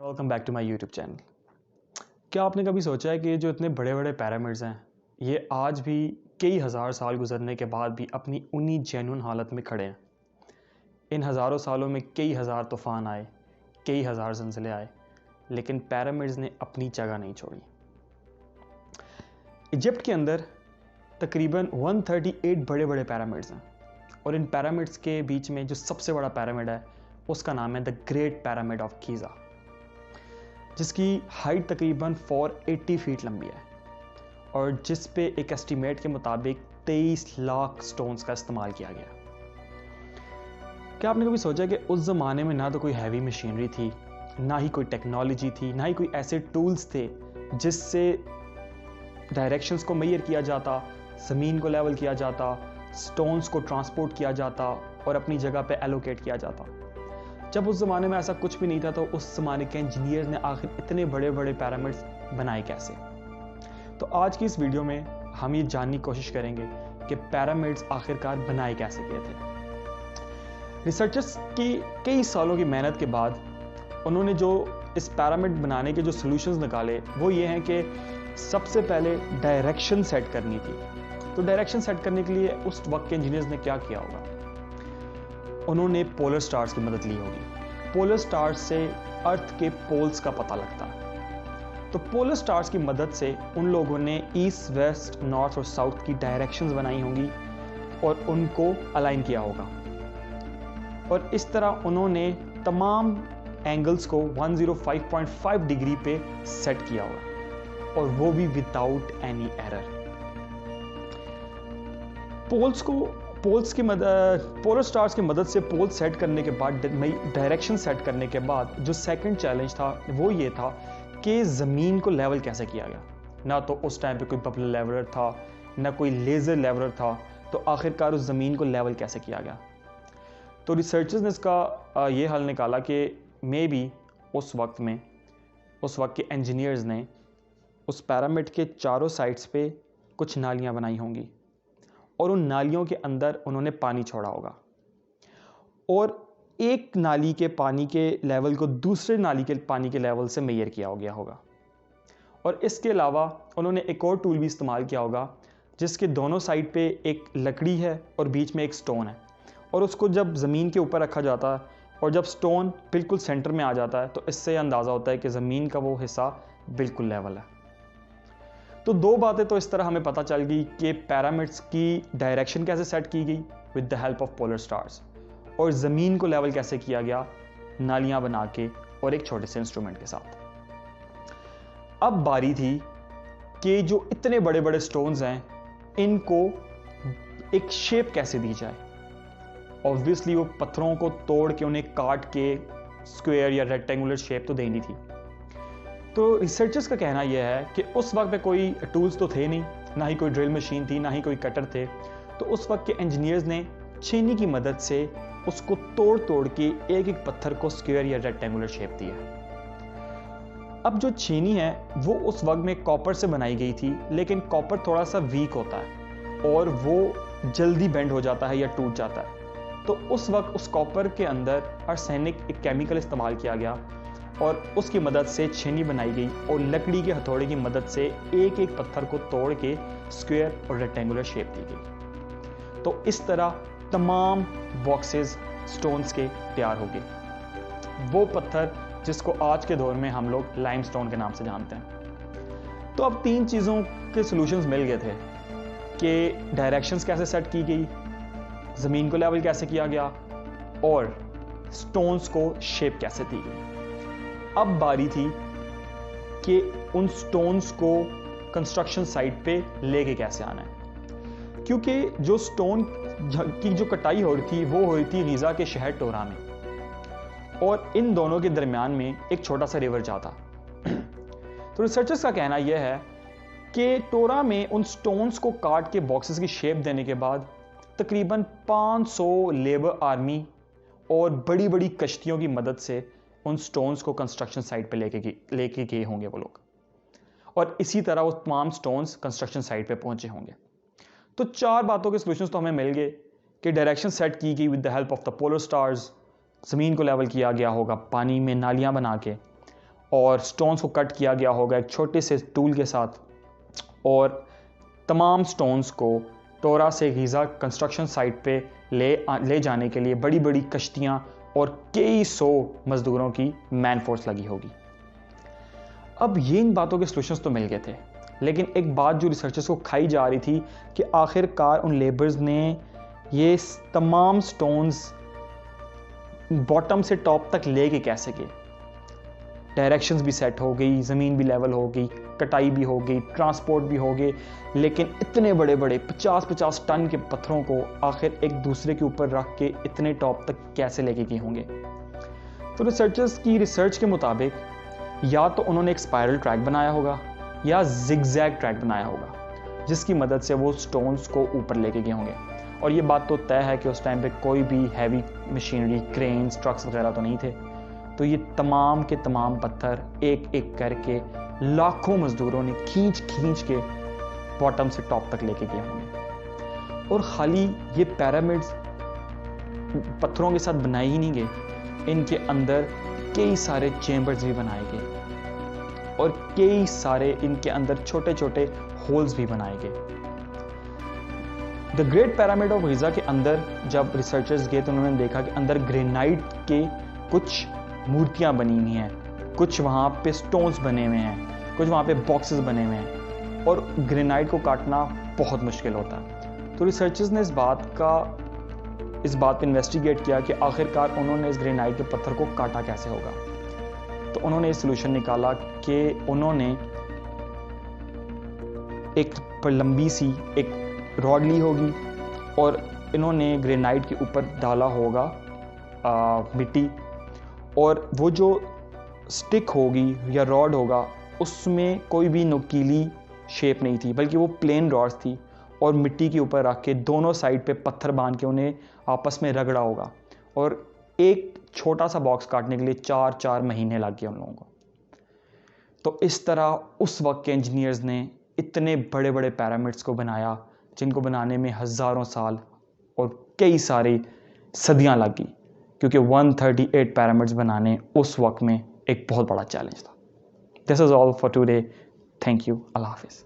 Welcome back to my YouTube channel. क्या आपने कभी सोचा है कि जो इतने बड़े बड़े पिरामिड्स हैं ये आज भी कई हज़ार साल गुजरने के बाद भी अपनी उन्हीं जेन्युइन हालत में खड़े हैं। इन हज़ारों सालों में कई हज़ार तूफ़ान आए, कई हज़ार ज़लज़ले आए, लेकिन पिरामिड्स ने अपनी जगह नहीं छोड़ी। इजिप्ट के अंदर तकरीबन 138 बड़े बड़े पिरामिड्स हैं और इन पिरामिड्स के बीच में जो सबसे बड़ा पिरामिड है उसका नाम है the great pyramid of Giza, जिसकी हाइट तकरीबन 480 फीट लंबी है और जिस पे एक एस्टीमेट के मुताबिक 23 लाख स्टोन्स का इस्तेमाल किया गया। क्या आपने कभी सोचा कि उस ज़माने में ना तो कोई हैवी मशीनरी थी, ना ही कोई टेक्नोलॉजी थी, ना ही कोई ऐसे टूल्स थे जिससे डायरेक्शंस को मेजर किया जाता, ज़मीन को लेवल किया जाता, स्टोन्स को ट्रांसपोर्ट किया जाता और अपनी जगह पे एलोकेट किया जाता। जब उस ज़माने में ऐसा कुछ भी नहीं था तो उस ज़माने के इंजीनियर्स ने आखिर इतने बड़े बड़े पिरामिड्स बनाए कैसे। तो आज की इस वीडियो में हम ये जानने की कोशिश करेंगे कि पिरामिड्स आखिरकार बनाए कैसे गए थे। रिसर्चर्स की कई सालों की मेहनत के बाद उन्होंने जो इस पिरामिड बनाने के जो सॉल्यूशंस निकाले वो ये हैं कि सबसे पहले डायरेक्शन सेट करनी थी। तो डायरेक्शन सेट करने के लिए उस वक्त के इंजीनियर्स ने क्या किया होगा, उन्होंने पोलर स्टार्स की मदद ली होगी। पोलर स्टार्स से अर्थ के पोल्स का पता लगता है, तो पोलर स्टार्स की मदद से उन लोगों ने ईस्ट, वेस्ट, नॉर्थ और साउथ की डायरेक्शंस बनाई होंगी और उनको अलाइन किया होगा और इस तरह उन्होंने तमाम एंगल्स को 105.5 डिग्री पे सेट किया होगा और वो भी without any error. Polar stars की मदद से पोल सेट करने के बाद, डायरेक्शन सेट करने के बाद जो सेकंड चैलेंज था वो ये था कि ज़मीन को लेवल कैसे किया गया। ना तो उस टाइम पे कोई बबल लेवलर था, ना कोई लेज़र लेवलर था, तो आखिरकार उस ज़मीन को लेवल कैसे किया गया। तो रिसर्चर्स ने इसका ये हल निकाला कि मे बी उस वक्त के इंजीनियर्स ने उस पिरामिड के चारों साइड्स पे कुछ नालियाँ बनाई होंगी और उन नालियों के अंदर उन्होंने पानी छोड़ा होगा और एक नाली के पानी के लेवल को दूसरे नाली के पानी के लेवल से मेजर किया हो गया होगा। और इसके अलावा उन्होंने एक और टूल भी इस्तेमाल किया होगा जिसके दोनों साइड पे एक लकड़ी है और बीच में एक स्टोन है और उसको जब ज़मीन के ऊपर रखा जाता है और जब स्टोन बिल्कुल सेंटर में आ जाता है तो इससे अंदाज़ा होता है कि ज़मीन का वो हिस्सा बिल्कुल लेवल है। तो दो बातें तो इस तरह हमें पता चल गई कि पिरामिड्स की डायरेक्शन कैसे सेट की गई with the help of polar stars और ज़मीन को लेवल कैसे किया गया नालियाँ बना के और एक छोटे से इंस्ट्रूमेंट के साथ। अब बारी थी कि जो इतने बड़े बड़े स्टोन्स हैं इनको एक शेप कैसे दी जाए। ऑब्वियसली वो पत्थरों को तोड़ के उन्हें काट के स्क्वायर या रेक्टेंगुलर शेप तो देनी थी। तो रिसर्चर्स का कहना यह है कि उस वक्त पे कोई टूल्स तो थे नहीं, ना ही कोई ड्रिल मशीन थी, ना ही कोई कटर थे, तो उस वक्त के इंजीनियर्स ने छेनी की मदद से उसको तोड़ तोड़ के एक एक पत्थर को स्क्वायर या रेक्टेंगुलर शेप दिया। अब जो छेनी है वो उस वक्त में कॉपर से बनाई गई थी, लेकिन कॉपर थोड़ा सा वीक होता है और वो जल्दी बेंड हो जाता है या टूट जाता है। तो उस वक्त उस कॉपर के अंदर आर्सेनिक एक केमिकल इस्तेमाल किया गया और उसकी मदद से छेनी बनाई गई और लकड़ी के हथौड़े की मदद से एक एक पत्थर को तोड़ के स्क्वायर और रेक्टेंगुलर शेप दी गई। तो इस तरह तमाम बॉक्सेस स्टोन्स के तैयार हो गए, वो पत्थर जिसको आज के दौर में हम लोग लाइमस्टोन के नाम से जानते हैं। तो अब तीन चीज़ों के सॉल्यूशंस मिल गए थे कि डायरेक्शंस कैसे सेट की गई, ज़मीन को लेवल कैसे किया गया और स्टोन्स को शेप कैसे दी गई। अब बारी थी कि उन स्टोन्स को कंस्ट्रक्शन साइट पे लेके कैसे आना है, क्योंकि जो स्टोन की जो कटाई हो रही थी वो हो रही थी गीज़ा के शहर टोरा में और इन दोनों के दरमियान में एक छोटा सा रिवर जाता। तो रिसर्चर्स का कहना यह है कि टोरा में उन स्टोन्स को काट के बॉक्सेस की शेप देने के बाद तकरीबन 500 लेबर आर्मी और बड़ी बड़ी कश्तियों की मदद से उन स्टोन्स को कंस्ट्रक्शन साइट पे लेके गए होंगे वो लोग और इसी तरह वो तमाम स्टोन्स कंस्ट्रक्शन साइट पे पहुंचे होंगे। तो चार बातों के सॉल्यूशंस तो हमें मिल गए कि डायरेक्शन सेट की गई with the help of the polar stars, ज़मीन को लेवल किया गया होगा पानी में नालियाँ बना के, और स्टोन्स को कट किया गया होगा एक छोटे से टूल के साथ, और तमाम स्टोन्स को टोरा से गीज़ा कंस्ट्रक्शन साइट पे ले जाने के लिए बड़ी बड़ी कश्तियाँ और कई सौ मज़दूरों की मैन फोर्स लगी होगी। अब ये इन बातों के सॉल्यूशंस तो मिल गए थे, लेकिन एक बात जो रिसर्चर्स को खाई जा रही थी कि आखिरकार उन लेबर्स ने ये तमाम स्टोन्स बॉटम से टॉप तक लेके कैसे गए। डायरेक्शंस भी सेट हो गई, ज़मीन भी लेवल हो गई, कटाई भी हो गई, ट्रांसपोर्ट भी हो गए, लेकिन इतने बड़े बड़े 50-50 टन के पत्थरों को आखिर एक दूसरे के ऊपर रख के इतने टॉप तक कैसे लेके गए होंगे। तो रिसर्चर्स की रिसर्च के मुताबिक या तो उन्होंने एक स्पाइरल ट्रैक बनाया होगा या जिगजैग ट्रैक बनाया होगा, जिसकी मदद से वो स्टोन्स को ऊपर लेके गए होंगे। और ये बात तो तय है कि उस टाइम पे कोई भी हैवी मशीनरी, क्रेन्स, ट्रक्स वगैरह तो नहीं थे। तो ये तमाम के तमाम पत्थर एक एक करके लाखों मजदूरों ने खींच खींच के बॉटम से टॉप तक लेके गए होंगे। और खाली ये पिरामिड्स पत्थरों के साथ बनाए ही नहीं गए, इनके अंदर कई सारे चेंबर्स भी बनाए गए और कई सारे इनके अंदर छोटे छोटे होल्स भी बनाए गए। The great pyramid of Giza के अंदर जब रिसर्चर्स गए तो उन्होंने देखा कि अंदर ग्रेनाइट के कुछ मूर्तियां बनी हुई हैं, कुछ वहाँ पे स्टोन्स बने हुए हैं, कुछ वहाँ पे बॉक्सेस बने हुए हैं, और ग्रेनाइट को काटना बहुत मुश्किल होता है। तो रिसर्चर्स ने इस बात पे इन्वेस्टिगेट किया कि आखिरकार उन्होंने इस ग्रेनाइट के पत्थर को काटा कैसे होगा। तो उन्होंने एक सोल्यूशन निकाला कि उन्होंने एक लंबी सी एक रॉड ली होगी और इन्होंने ग्रेनाइट के ऊपर डाला होगा मिट्टी, और वो जो स्टिक होगी या रॉड होगा उसमें कोई भी नुकीली शेप नहीं थी, बल्कि वो प्लेन रॉड्स थी, और मिट्टी के ऊपर रख के दोनों साइड पे पत्थर बांध के उन्हें आपस में रगड़ा होगा। और एक छोटा सा बॉक्स काटने के लिए 4 महीने लग गए उन लोगों को। तो इस तरह उस वक्त के इंजीनियर्स ने इतने बड़े बड़े पिरामिड्स को बनाया, जिनको बनाने में हज़ारों साल और कई सारी सदियां लग गई, क्योंकि 138 पिरामिड्स बनाने उस वक्त में एक बहुत बड़ा चैलेंज था। This is all for today. Thank you. अल्लाह हाफिज़।